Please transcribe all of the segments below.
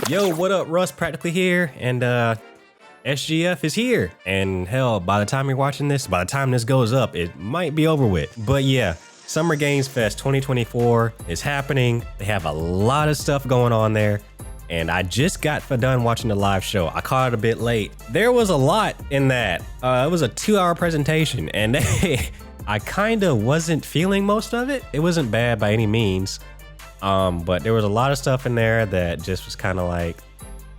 Yo, what up, Russ? Practically here, and SGF is here. And hell, by the time you're watching this, by the time this goes up, it might be over with. But yeah, Summer Games Fest 2024 is happening. They have a lot of stuff going on there. And I just got done watching the live show. I caught it a bit late. There was a lot in that. It was a 2-hour presentation, and I kind of wasn't feeling most of it. It wasn't bad by any means. But there was a lot of stuff in there that just was kind of like,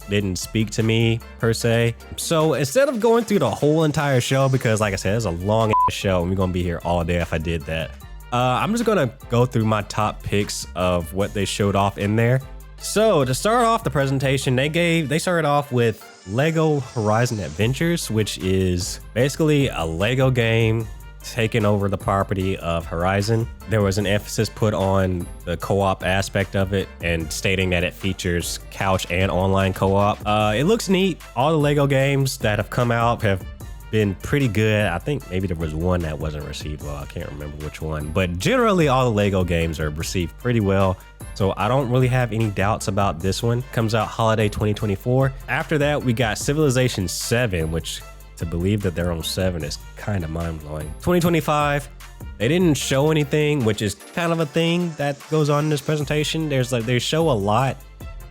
didn't speak to me per se. So instead of going through the whole entire show, because like I said, it's a long show and we're gonna be here all day if I did that. I'm just gonna go through my top picks of what they showed off in there. So to start off the presentation, they started off with Lego Horizon Adventures, which is basically a Lego game taking over the property of Horizon. There was an emphasis put on the co-op aspect of it and stating that it features couch and online co-op. It looks neat. All the Lego games that have come out have been pretty good. I think maybe there was one that wasn't received well. I can't remember which one, but generally all the Lego games are received pretty well. So I don't really have any doubts about this one. Comes out holiday 2024. After that, we got Civilization 7, which to believe that they're on 7 is kind of mind-blowing. 2025, they didn't show anything, which is kind of a thing that goes on in this presentation. They show a lot,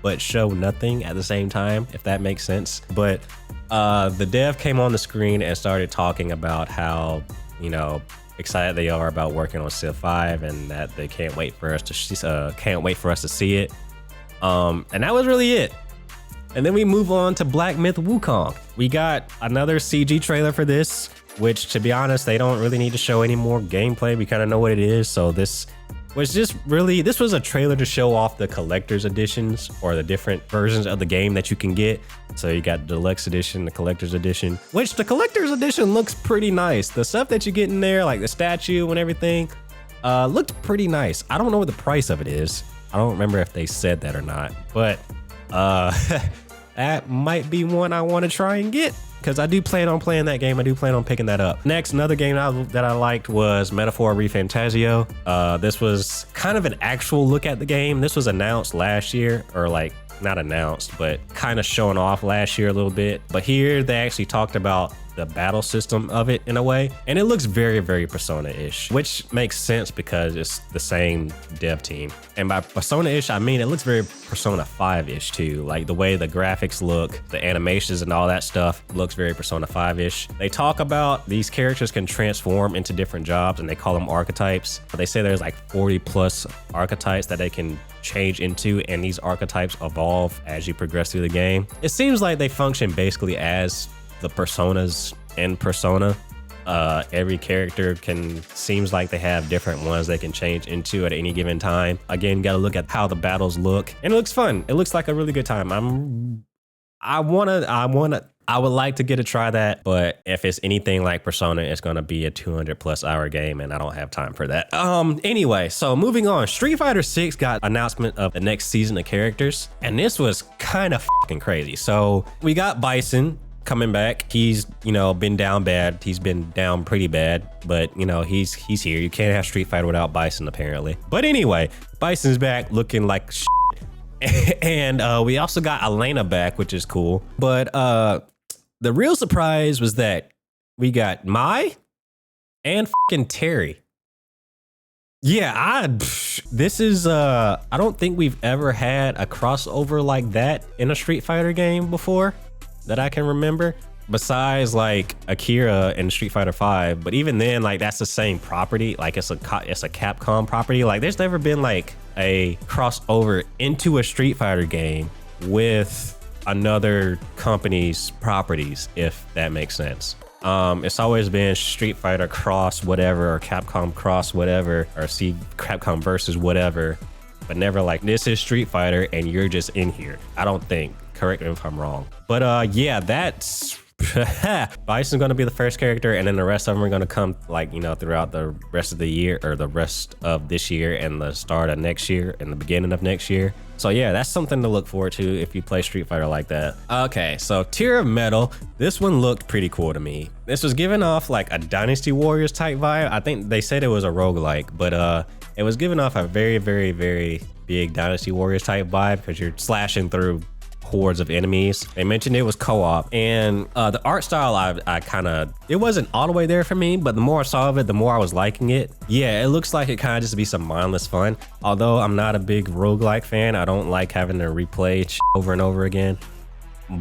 but show nothing at the same time, if that makes sense. But the dev came on the screen and started talking about how, excited they are about working on Civ 5 and that they can't wait for us to see it. And that was really it. And then we move on to Black Myth Wukong. We got another CG trailer for this, which to be honest, they don't really need to show any more gameplay. We kind of know what it is. So this was a trailer to show off the collector's editions or the different versions of the game that you can get. So you got the deluxe edition, the collector's edition, which the collector's edition looks pretty nice. The stuff that you get in there, like the statue and everything, looked pretty nice. I don't know what the price of it is. I don't remember if they said that or not, but that might be one I want to try and get because I do plan on playing that game. I do plan on picking that up. Next, another game that I liked was Metaphor ReFantazio. This was kind of an actual look at the game. This was announced last year, or like not announced, but kind of showing off last year a little bit. But here they actually talked about the battle system of it in a way, and it looks very, very Persona-ish, which makes sense because it's the same dev team. And by Persona-ish, I mean it looks very Persona 5-ish too. Like the way the graphics look, the animations and all that stuff looks very Persona 5-ish. They talk about these characters can transform into different jobs and they call them archetypes. They say there's like 40 plus archetypes that they can change into, and these archetypes evolve as you progress through the game. It seems like they function basically as the personas in Persona. Every character seems like they have different ones they can change into at any given time. Again, gotta look at how the battles look, and it looks fun. It looks like a really good time. I would like to get to try that, but if it's anything like Persona, it's gonna be a 200+ hour game, and I don't have time for that. Anyway, so moving on, Street Fighter 6 got announcement of the next season of characters, and this was kind of fucking crazy. So we got Bison coming back. He's, been down bad. He's been down pretty bad, but he's here. You can't have Street Fighter without Bison apparently. But anyway, Bison's back looking like shit. And we also got Elena back, which is cool. But the real surprise was that we got Mai and fucking Terry. Yeah, this is, I don't think we've ever had a crossover like that in a Street Fighter game before that I can remember, besides like Akira and Street Fighter 5. But even then, like that's the same property. Like it's a Capcom property. Like there's never been like a crossover into a Street Fighter game with another company's properties, if that makes sense. It's always been Street Fighter cross whatever, or Capcom cross whatever, or Capcom versus whatever, but never like this is Street Fighter and you're just in here. I don't think. Correct me if I'm wrong. But yeah, that's Bison's gonna be the first character, and then the rest of them are gonna come like, throughout the rest of the year, or the rest of this year and the start of next year and the beginning of next year. So yeah, that's something to look forward to if you play Street Fighter like that. Okay, so Tier of Metal, this one looked pretty cool to me. This was giving off like a Dynasty Warriors type vibe. I think they said it was a roguelike, but it was giving off a very, very, very big Dynasty Warriors type vibe because you're slashing through hordes of enemies. They mentioned it was co-op, and the art style, I kind of, it wasn't all the way there for me, but the more I saw of it, the more I was liking it. Yeah, it looks like it kind of just be some mindless fun. Although I'm not a big roguelike fan, I don't like having to replay shit over and over again.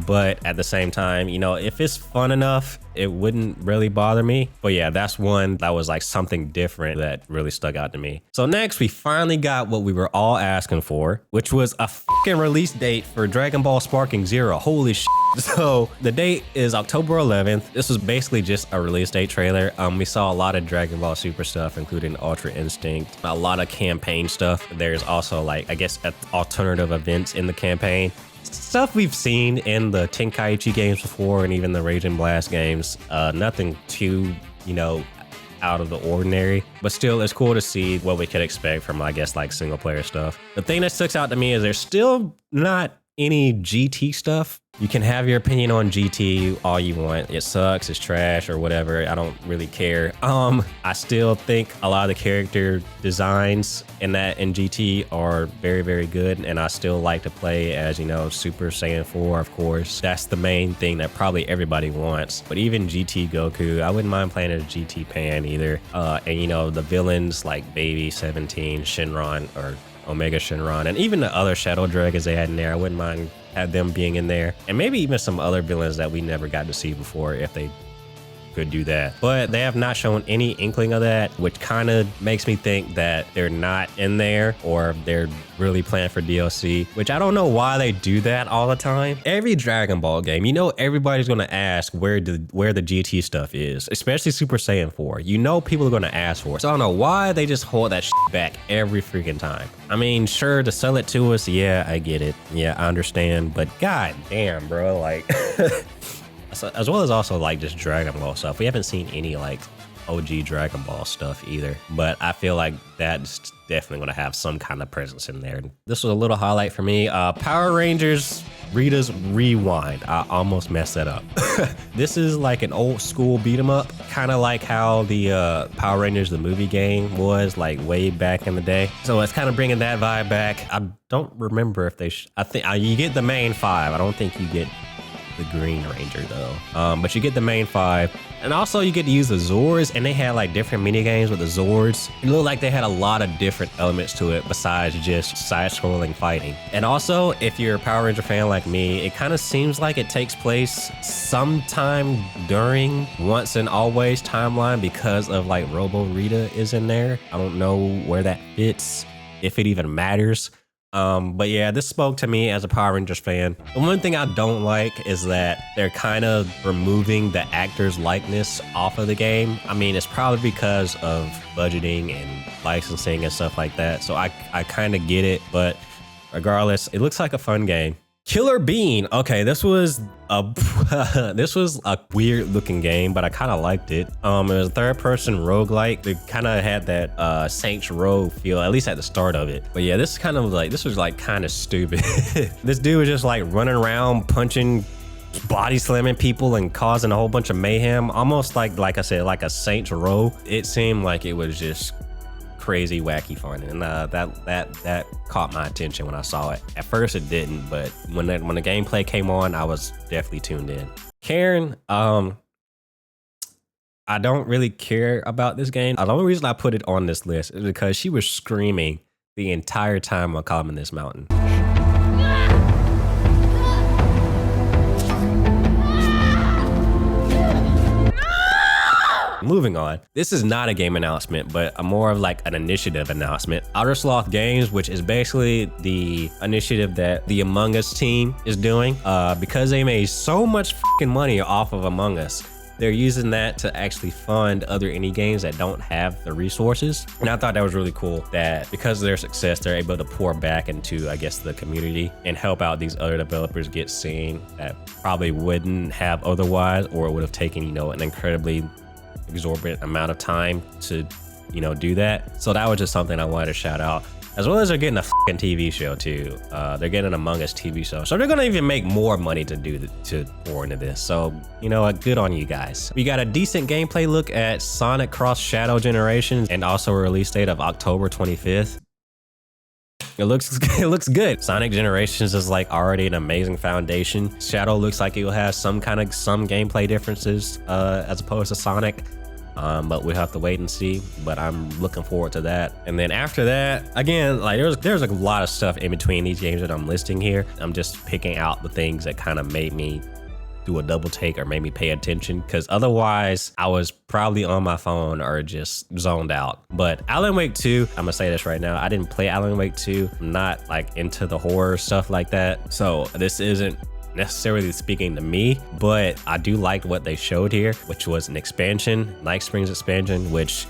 But at the same time, you know, if it's fun enough, it wouldn't really bother me. But yeah, that's one that was like something different that really stuck out to me. So next, we finally got what we were all asking for, which was a fucking release date for Dragon Ball Sparking Zero. Holy shit. So the date is October 11th. This was basically just a release date trailer. We saw a lot of Dragon Ball Super stuff, including Ultra Instinct, a lot of campaign stuff. There's also like, I guess, alternative events in the campaign. Stuff we've seen in the Tenkaichi games before and even the Rage and Blast games. Nothing too, you know, out of the ordinary, but still it's cool to see what we could expect from, I guess, like single player stuff. The thing that sticks out to me is there's still not any GT stuff. You can have your opinion on GT all you want. It sucks, it's trash, or whatever. I don't really care. I still think a lot of the character designs in GT are very, very good, and I still like to play as, you know, Super Saiyan 4, of course. That's the main thing that probably everybody wants. But even GT Goku, I wouldn't mind playing as GT Pan either. And you know, the villains like Baby 17, Shenron, or Omega Shenron, and even the other Shadow Dragons they had in there, I wouldn't mind have them being in there, and maybe even some other villains that we never got to see before if they could do that. But they have not shown any inkling of that, which kind of makes me think that they're not in there, or they're really planning for DLC, which I don't know why they do that all the time. Every Dragon Ball game, you know, everybody's going to ask where the GT stuff is, especially Super Saiyan 4. You know, people are going to ask for it. So I don't know why they just hold that shit back every freaking time. I mean, sure, to sell it to us, yeah, I get it. Yeah, I understand. But god damn, bro, like, as well as also like just Dragon Ball stuff. We haven't seen any like OG Dragon Ball stuff either, but I feel like that's definitely going to have some kind of presence in there. This was a little highlight for me. Power Rangers Rita's Rewind. I almost messed that up. This is like an old school beat 'em up, kind of like how the Power Rangers the movie game was like way back in the day. So it's kind of bringing that vibe back. I don't remember if they I think you get the main 5. I don't think you get the Green Ranger though, but you get the main 5, and also you get to use the Zords, and they had like different mini games with the Zords. It looked like they had a lot of different elements to it besides just side-scrolling fighting. And also, if you're a Power Ranger fan like me, it kind of seems like it takes place sometime during Once and Always timeline because of like Robo Rita is in there. I don't know where that fits, if it even matters. But yeah, this spoke to me as a Power Rangers fan. The one thing I don't like is that they're kind of removing the actor's likeness off of the game. I mean, it's probably because of budgeting and licensing and stuff like that. So I kind of get it, but regardless, it looks like a fun game. Killer Bean. Okay, this was a weird looking game, but I kind of liked it. It was a third person roguelike. It kind of had that Saints Row feel, at least at the start of it. But yeah, this was like kind of stupid. This dude was just like running around punching, body slamming people and causing a whole bunch of mayhem, almost like I said, like a Saints Row. It seemed like it was just crazy wacky fun, and that caught my attention when I saw it. At first it didn't, but when the gameplay came on, I was definitely tuned in. Karen, I don't really care about this game. The only reason I put it on this list is because she was screaming the entire time while climbing this mountain. Moving on, this is not a game announcement, but a more of like an initiative announcement. Outer Sloth Games, which is basically the initiative that the Among Us team is doing, because they made so much fucking money off of Among Us. They're using that to actually fund other indie games that don't have the resources. And I thought that was really cool that because of their success, they're able to pour back into, I guess, the community and help out these other developers get seen that probably wouldn't have otherwise, or it would have taken, you know, an incredibly exorbitant amount of time to, you know, do that. So that was just something I wanted to shout out. As well as they're getting a fucking TV show too. They're getting an Among Us TV show. So they're gonna even make more money to pour into this. So, you know what, good on you guys. We got a decent gameplay look at Sonic Cross Shadow Generations, and also a release date of October 25th. it looks it looks good. Sonic Generations is like already an amazing foundation. Shadow looks like it will have some gameplay differences as opposed to Sonic. But we'll have to wait and see. But I'm looking forward to that. And then after that, again, like there's a lot of stuff in between these games that I'm listing here. I'm just picking out the things that kind of made me do a double take or made me pay attention, because otherwise I was probably on my phone or just zoned out. But Alan Wake 2, I'm gonna say this right now, I didn't play Alan Wake 2. I'm not like into the horror stuff like that, so this isn't necessarily speaking to me, but I do like what they showed here, which was an expansion, Night Springs expansion, which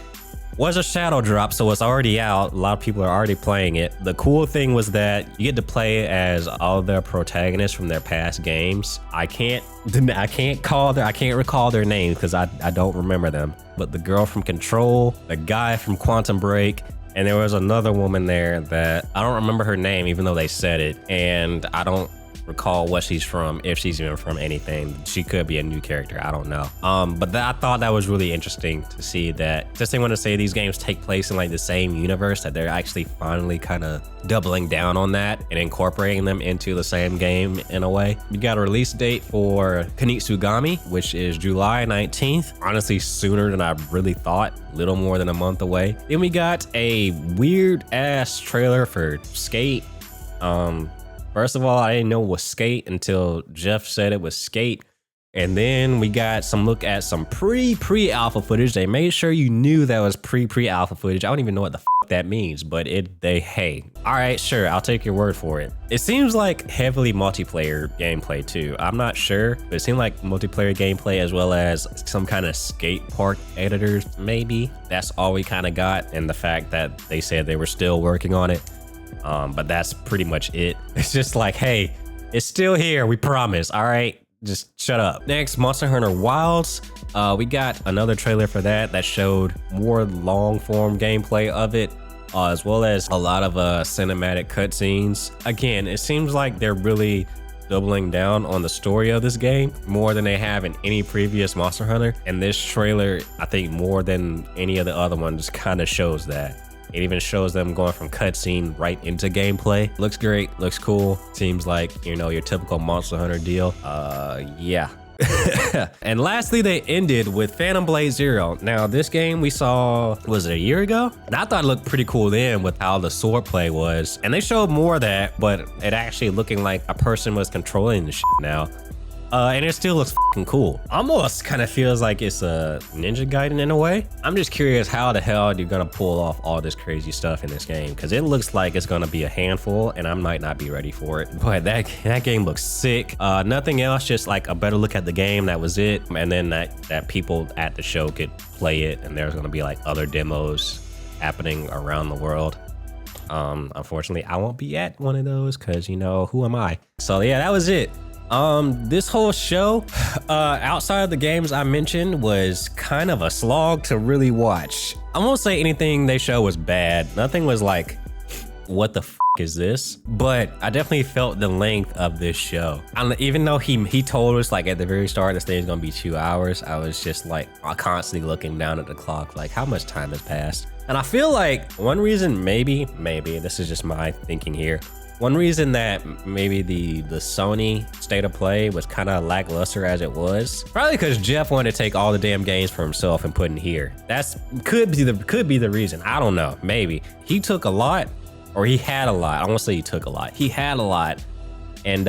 was a shadow drop, so it's already out. A lot of people are already playing it. The cool thing was that you get to play as all the protagonists from their past games. I can't recall their names because I don't remember them. But the girl from Control, the guy from Quantum Break, and there was another woman there that I don't remember her name, even though they said it, and I don't recall what she's from, if she's even from anything. She could be a new character, I don't know. But I thought that was really interesting to see that, just they want to say these games take place in like the same universe, that they're actually finally kind of doubling down on that and incorporating them into the same game in a way. We got a release date for Kunitsugami, which is July 19th. Honestly, sooner than I really thought, little more than a month away. Then we got a weird ass trailer for Skate. First of all, I didn't know it was Skate until Jeff said it was Skate. And then we got some look at some pre-alpha footage. They made sure you knew that was pre-alpha footage. I don't even know what the that means, but hey, all right, sure, I'll take your word for it. It seems like heavily multiplayer gameplay too. I'm not sure, but it seemed like multiplayer gameplay as well as some kind of skate park editors, maybe. That's all we kind of got, and the fact that they said they were still working on it. But that's pretty much it. It's just like, hey, it's still here, we promise, all right? Just shut up. Next, Monster Hunter Wilds. We got another trailer for that showed more long form gameplay of it, as well as a lot of cinematic cutscenes. Again, it seems like they're really doubling down on the story of this game more than they have in any previous Monster Hunter. And this trailer, I think more than any of the other ones, kind of shows that. It even shows them going from cutscene right into gameplay. Looks great, looks cool. Seems like, you know, your typical Monster Hunter deal. Yeah. And lastly, they ended with Phantom Blade Zero. Now, this game we saw, was it a year ago? And I thought it looked pretty cool then with how the sword play was. And they showed more of that, but it actually looking like a person was controlling the shit now. And it still looks fucking cool. Almost kind of feels like it's a Ninja Gaiden in a way. I'm just curious how the hell you're gonna pull off all this crazy stuff in this game, because it looks like it's gonna be a handful and I might not be ready for it. But that game looks sick. Nothing else, just like a better look at the game, that was it. And then that people at the show could play it, and there's gonna be like other demos happening around the world. Unfortunately, I won't be at one of those because, you know, who am I? So yeah, that was it. This whole show, outside of the games I mentioned, was kind of a slog to really watch. I won't say anything they show was bad. Nothing was like, what the f is this? But I definitely felt the length of this show. Even though he told us like at the very start this thing is gonna be 2 hours, I was just like constantly looking down at the clock, like how much time has passed. And I feel like one reason, maybe this is just my thinking here, one reason that maybe the Sony State of Play was kind of lackluster as it was, probably because Jeff wanted to take all the damn games for himself and put in here. Could be the reason. I don't know. Maybe he took a lot, or he had a lot. I won't say he took a lot. He had a lot, and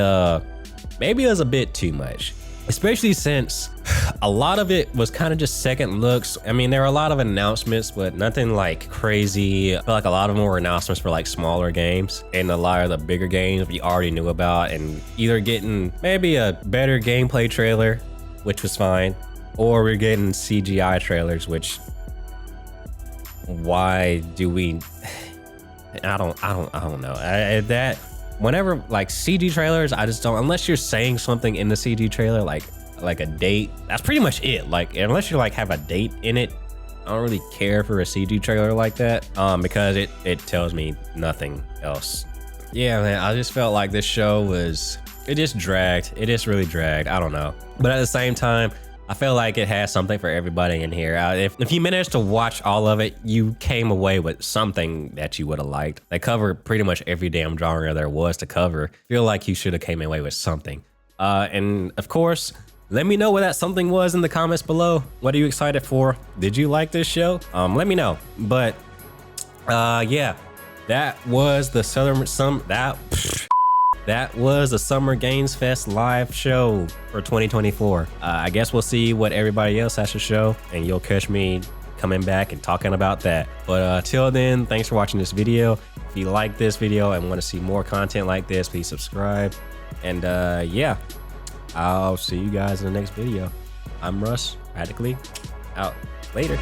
maybe it was a bit too much. Especially since a lot of it was kind of just second looks. I mean, there were a lot of announcements, but nothing like crazy. I feel like a lot of them were announcements for like smaller games, and a lot of the bigger games we already knew about, and either getting maybe a better gameplay trailer, which was fine, or we're getting CGI trailers, which why do we? I don't know. Whenever like CG trailers, I just don't, unless you're saying something in the CG trailer, like a date, that's pretty much it. Like, unless you like have a date in it, I don't really care for a CG trailer like that, because it tells me nothing else. Yeah, man, I just felt like this show it just dragged. It just really dragged. I don't know. But at the same time, I feel like it has something for everybody in here. If you managed to watch all of it, you came away with something that you would have liked. They covered pretty much every damn genre there was to cover. Feel like you should have came away with something. And of course, let me know what that something was in the comments below. What are you excited for? Did you like this show? Let me know. But yeah, that was the that was the Summer Games Fest live show for 2024. I guess we'll see what everybody else has to show, and you'll catch me coming back and talking about that. But till then, thanks for watching this video. If you like this video and want to see more content like this, please subscribe. And yeah, I'll see you guys in the next video. I'm Russ, Radically out. Later.